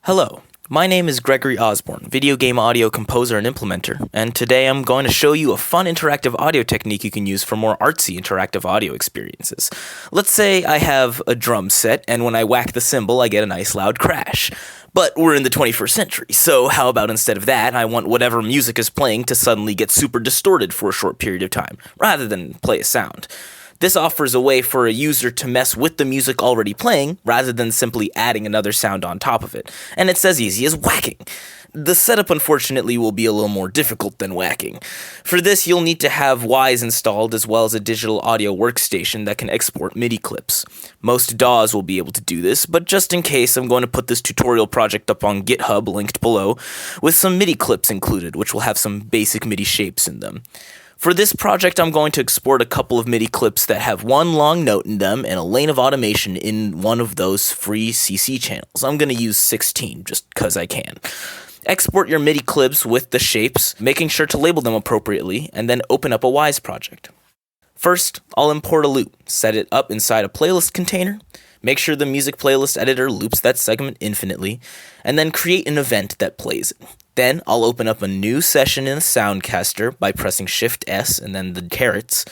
Hello, my name is Gregory Osborne, video game audio composer and implementer, and today I'm going to show you a fun interactive audio technique you can use for more artsy interactive audio experiences. Let's say I have a drum set, and when I whack the cymbal, I get a nice loud crash. But we're in the 21st century, so how about instead of that, I want whatever music is playing to suddenly get super distorted for a short period of time, rather than play a sound. This offers a way for a user to mess with the music already playing, rather than simply adding another sound on top of it, and it's as easy as whacking. The setup, unfortunately, will be a little more difficult than whacking. For this, you'll need to have Wwise installed, as well as a digital audio workstation that can export MIDI clips. Most DAWs will be able to do this, but just in case, I'm going to put this tutorial project up on GitHub, linked below, with some MIDI clips included, which will have some basic MIDI shapes in them. For this project, I'm going to export a couple of MIDI clips that have one long note in them and a lane of automation in one of those free CC channels. I'm going to use 16, just because I can. Export your MIDI clips with the shapes, making sure to label them appropriately, and then open up a Wwise project. First, I'll import a loop, set it up inside a playlist container, make sure the music playlist editor loops that segment infinitely, and then create an event that plays it. Then I'll open up a new session in the Soundcaster by pressing Shift-S and then the carets,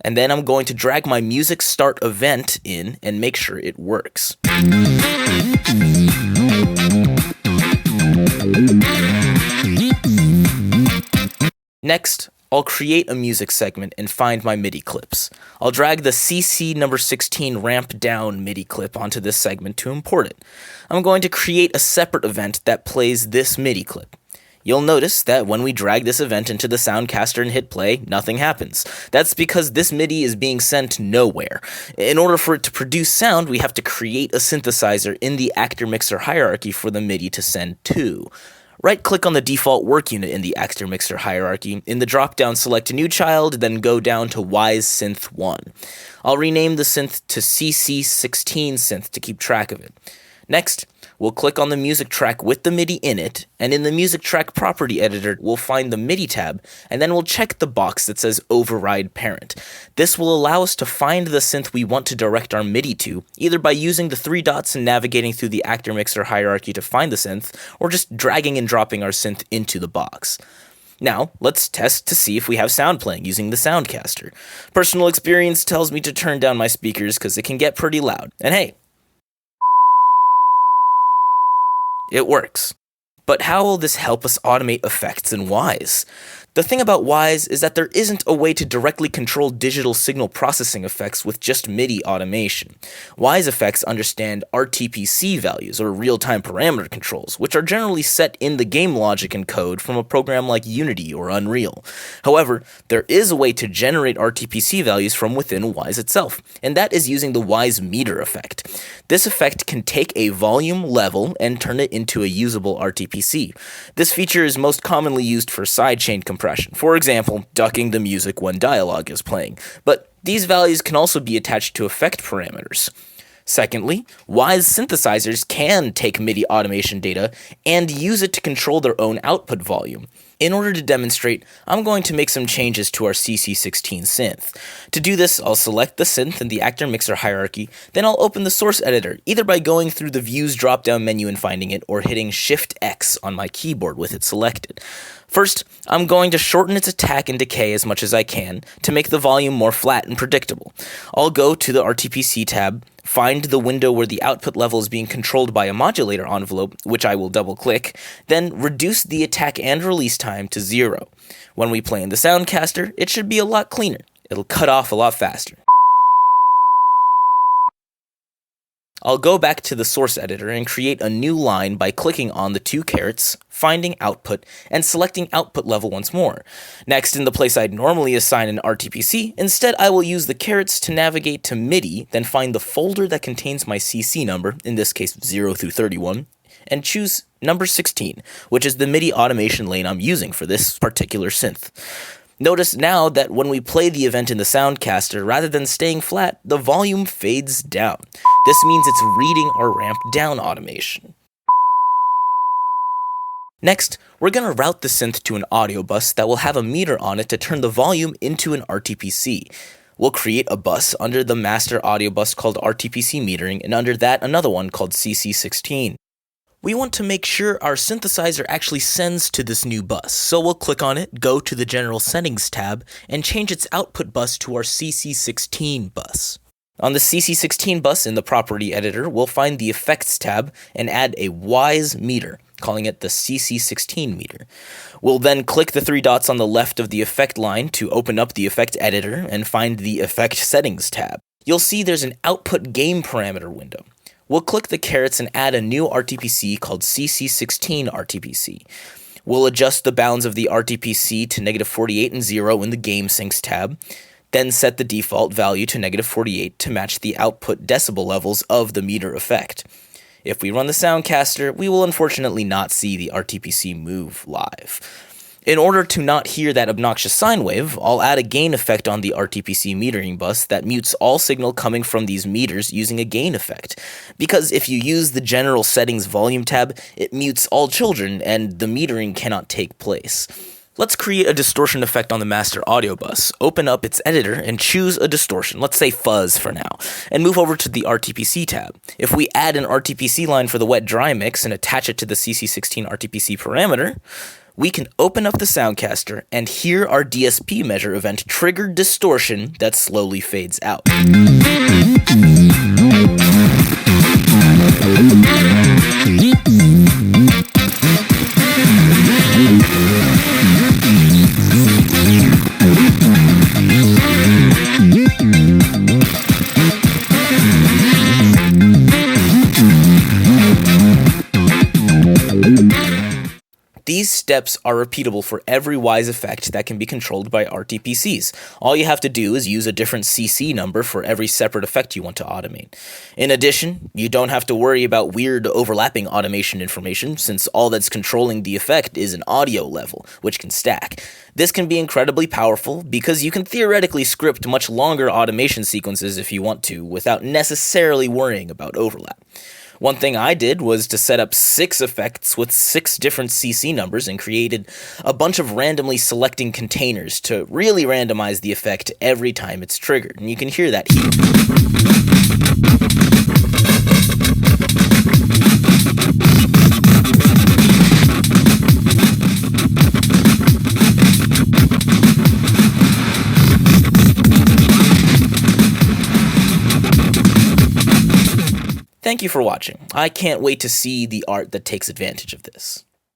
and then I'm going to drag my music start event in and make sure it works. Next, I'll create a music segment and find my MIDI clips. I'll drag the CC number 16 ramp down MIDI clip onto this segment to import it. I'm going to create a separate event that plays this MIDI clip. You'll notice that when we drag this event into the Soundcaster and hit play, nothing happens. That's because this MIDI is being sent nowhere. In order for it to produce sound, we have to create a synthesizer in the actor-mixer hierarchy for the MIDI to send to. Right-click on the default work unit in the actor-mixer hierarchy. In the drop-down, select New Child, then go down to Wwise Synth 1. I'll rename the synth to CC16 Synth to keep track of it. Next, we'll click on the music track with the MIDI in it, and in the music track property editor, we'll find the MIDI tab, and then we'll check the box that says Override Parent. This will allow us to find the synth we want to direct our MIDI to, either by using the three dots and navigating through the actor-mixer hierarchy to find the synth, or just dragging and dropping our synth into the box. Now, let's test to see if we have sound playing using the Soundcaster. Personal experience tells me to turn down my speakers because it can get pretty loud, and hey, it works. But how will this help us automate effects in Wwise? The thing about Wwise is that there isn't a way to directly control digital signal processing effects with just MIDI automation. Wwise effects understand RTPC values, or real-time parameter controls, which are generally set in the game logic and code from a program like Unity or Unreal. However, there is a way to generate RTPC values from within Wwise itself, and that is using the Wwise meter effect. This effect can take a volume level and turn it into a usable RTPC. This feature is most commonly used for sidechain compression. For example, ducking the music when dialogue is playing, but these values can also be attached to effect parameters. Secondly, Wwise synthesizers can take MIDI automation data and use it to control their own output volume. In order to demonstrate, I'm going to make some changes to our CC16 synth. To do this, I'll select the synth in the actor-mixer hierarchy, then I'll open the source editor, either by going through the Views drop-down menu and finding it, or hitting Shift-X on my keyboard with it selected. First, I'm going to shorten its attack and decay as much as I can to make the volume more flat and predictable. I'll go to the RTPC tab, find the window where the output level is being controlled by a modulator envelope, which I will double-click, then reduce the attack and release time to 0. When we play in the Soundcaster, it should be a lot cleaner. It'll cut off a lot faster. I'll go back to the source editor and create a new line by clicking on the two carets, finding output, and selecting output level once more. Next, in the place I'd normally assign an RTPC, instead I will use the carets to navigate to MIDI, then find the folder that contains my CC number, in this case 0 through 31, and choose number 16, which is the MIDI automation lane I'm using for this particular synth. Notice now that when we play the event in the Soundcaster, rather than staying flat, the volume fades down. This means it's reading our ramp down automation. Next, we're going to route the synth to an audio bus that will have a meter on it to turn the volume into an RTPC. We'll create a bus under the master audio bus called RTPC metering, and under that another one called CC16. We want to make sure our synthesizer actually sends to this new bus, so we'll click on it, go to the General Settings tab, and change its output bus to our CC16 bus. On the CC16 bus in the Property Editor, we'll find the Effects tab and add a Wise meter, calling it the CC16 meter. We'll then click the three dots on the left of the effect line to open up the Effect Editor and find the Effect Settings tab. You'll see there's an Output Gain parameter window. We'll click the carets and add a new RTPC called CC16 RTPC. We'll adjust the bounds of the RTPC to -48 and 0 in the Game Syncs tab, then set the default value to -48 to match the output decibel levels of the meter effect. If we run the Soundcaster, we will unfortunately not see the RTPC move live. In order to not hear that obnoxious sine wave, I'll add a gain effect on the RTPC metering bus that mutes all signal coming from these meters using a gain effect. Because if you use the General Settings Volume tab, it mutes all children and the metering cannot take place. Let's create a distortion effect on the master audio bus. Open up its editor and choose a distortion, let's say fuzz for now, and move over to the RTPC tab. If we add an RTPC line for the wet-dry mix and attach it to the CC16 RTPC parameter, we can open up the Soundcaster and hear our DSP measure event trigger distortion that slowly fades out. These steps are repeatable for every Wise effect that can be controlled by RTPCs. All you have to do is use a different CC number for every separate effect you want to automate. In addition, you don't have to worry about weird overlapping automation information, since all that's controlling the effect is an audio level, which can stack. This can be incredibly powerful because you can theoretically script much longer automation sequences if you want to, without necessarily worrying about overlap. One thing I did was to set up 6 effects with 6 different CC numbers and created a bunch of randomly selecting containers to really randomize the effect every time it's triggered. And you can hear that here. Thank you for watching. I can't wait to see the art that takes advantage of this.